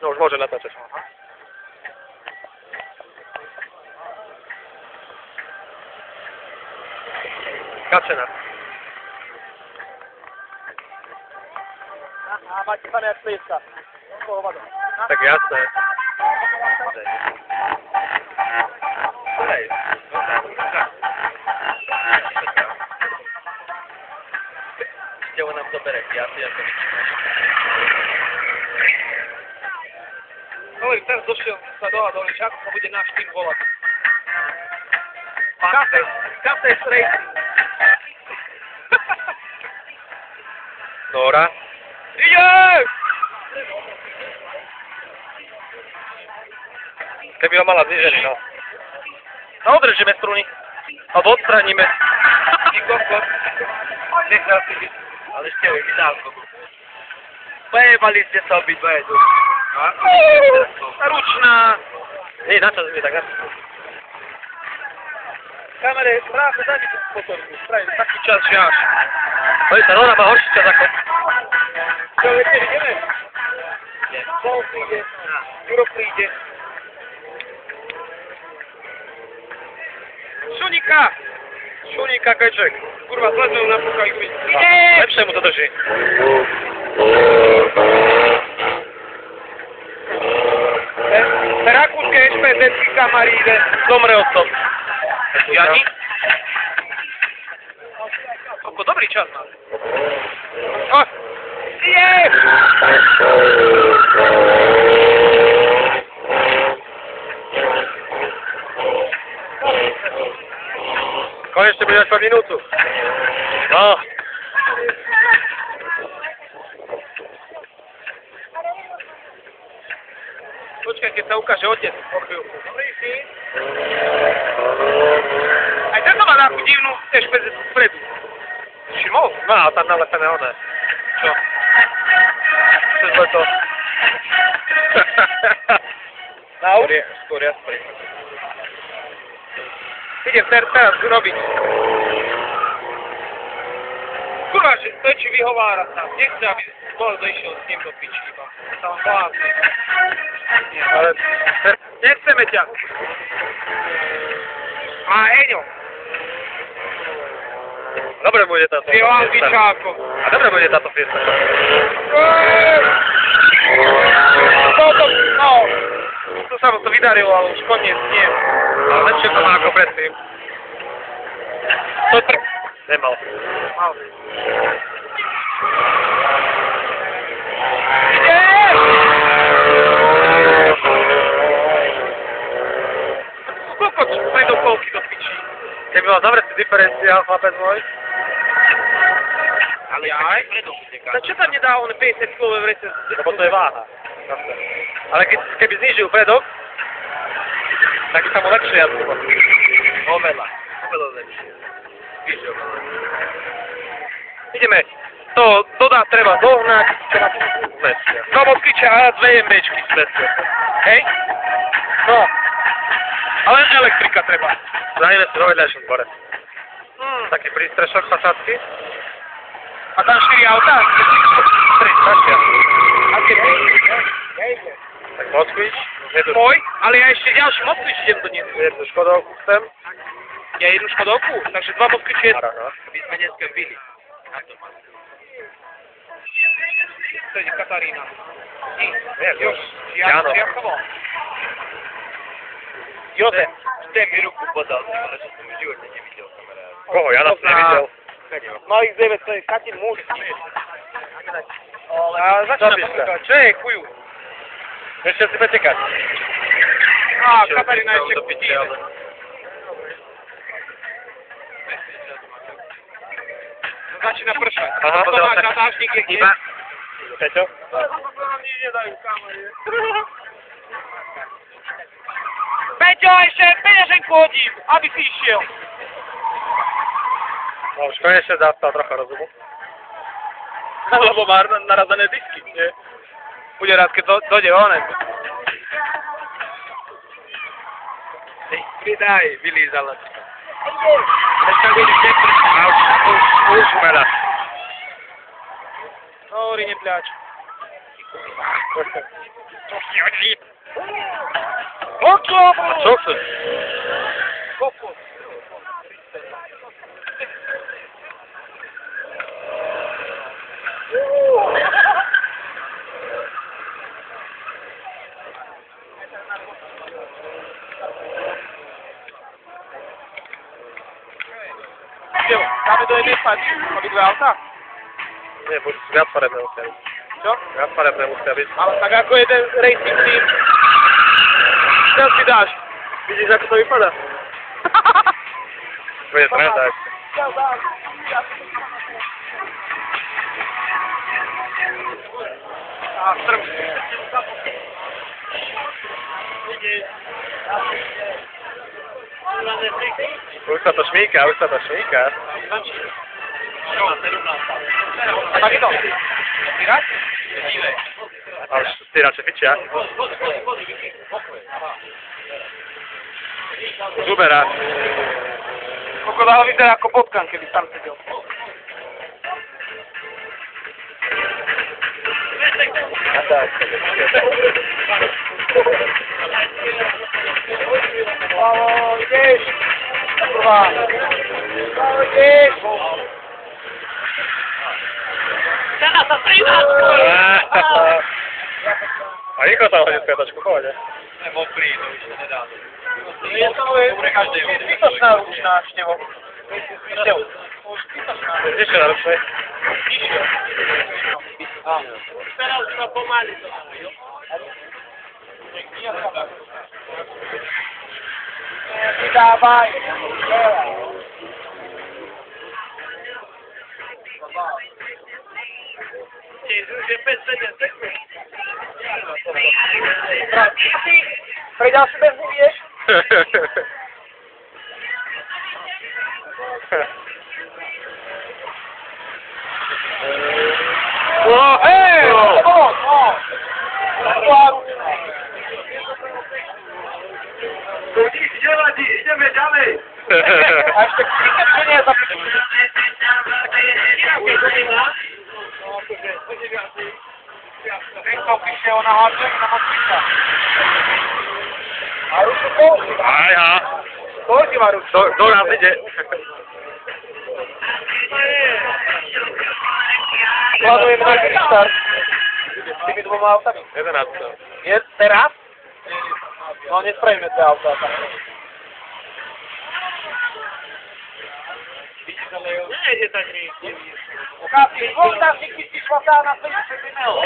No už môže natáčať. Kačena. A máte tam jak plieska. Tak jasné. Kde on nám zobere piaty, ako vidíme. Hovorím, teraz došiel sa dohadol, že ako sa bude náš tým volať. Kafe strejci. Nora. Ide! Keby ho mala znižený, no. No odrežíme struny. Alebo odstraníme. Ty kokos. Nechal si byť, ale ešte je vydávko. Pojebali ste sa obidva jedu. Ručná. Nie, na čas mi tak, na čas. Kamere, práve daj mi tú fotorku. Spravím taký čas, že až. Poď sa, Nora má horší čas ako... Čo, večer ideme? Sol príde, Juro príde. Šunika! Šuníka, keček. Kurva, zlezme na puka i uvidí. Ide! Lepšie mu to drží. Rakúske špedlecký kamaríde. Zomre od toho. Jani? Koľko dobrý čas má. Je! Konečne budeš mať minútu. No. Počkaj, keď sa ukáže otec po chvíľku. Dobrý si? Aj tento má takú divnú špedleckú vpredu. Všimol? No, a tam nalepené oné. Čo? Chceš len to? Na už? Skôr ja sprejme. Idem teraz robiť. Kurva, že to či vyhovára sa. Nechce, aby bol došiel s ním do piči iba. Sa vám blázni. Ale... Nechceme ťa. A Eňo. Dobre bude táto Ty ho angličáko. A dobre bude táto fiesta. Toto, no. To sa mu to vydarilo, ale už koniec nie. Ale lepšie to má ako predtým. To Nemal. Mal. Ide! Koľko prejdú polky do piči? Keby mal zavretý diferenciál, chlapec môj. Ale aj? Tak čo tam nedá on 50 kg v rece? Lebo to je váha. Ale keby znižil predok, tak sa mu lepšie jazdí. Oveľa lepšie. Víš, oveľa. Ideme. To dodá treba dohnať. Zmestia. Dva moskviče a dve jembečky zmestia. Hej? No. Ale elektrika treba. Zajíme si vo vedľajšom dvore. Taký prístrešok fasádsky. A tam 4 autá? 3 taškia. A keď ty? Tak moskvič. Môj? Ale ja ešte ďalší moskvič idem doniesť. Jednu škodovku chcem. Ja jednu škodovku? Takže dva moskviče jednu. My sme dneska byli. Na to mám. To je Katarína. Już. Jano. Jozef. Ty mi ruku podal, ale že som v živote nevidel kamarád. Koho? Ja nás nevidel. Malých 9, to je Katin muž. A začína poslúchať. Čo je, chuju? Ešte si pretekať. Á, Katarína ešte kutíne. Začína pršať. Aha, to máš natáčnik, je iba. Peťo? Nič nedajú kamery. Peťo, ešte peňaženku hodím, aby si išiel. No už konečne dostal trocha rozumu. Lebo má narazené disky, nie? Bude rád, keď dojde onen. Vydaj, vylízala. Ešte budeš nepršť. A už umela. No, hovorí, nepľač. Okno! A čo chceš? Dáme do jednej party, obidve auta? Nie, buď viac farebné musia byť. Čo? Viac farebné musia byť. Ale tak ako jeden racing team. Čo si dáš? Vidíš, ako to vypadá? Bude trenda ešte. A strm. Už sa to šmíka, už sa to šmíka. Tak ito. Vyrať? A už ty radšej fičia. Zubera. Koľko ho vyzerá ako Bobkan, keby tam sedel. A tak. Bravo, ideš! Kurva! Bravo, ideš! Teraz sa 13! A rýchlo tam hodí spiatočku, povede. Nebo prý, to už se nedá. Je to zbytočná už návštevo. Už zbytočná. Ešte naručnej. Teraz sa pomaly to. Dávaj. Pre ďalší benzín vieš? Hej! Ideme ďalej. A ešte kriket, že nie je zapíšený. Kristo prišiel na hardware na Moskvica. Marušu, použi. Ajha. Použi, Marušu. Do nás ide. Plánujeme na restart. S tými dvoma autami. 11. Je teraz? No, nespravíme tie autá. Nejde tak rýchlo. Kasi, dvojnásobníky si šlatá na 50 minút.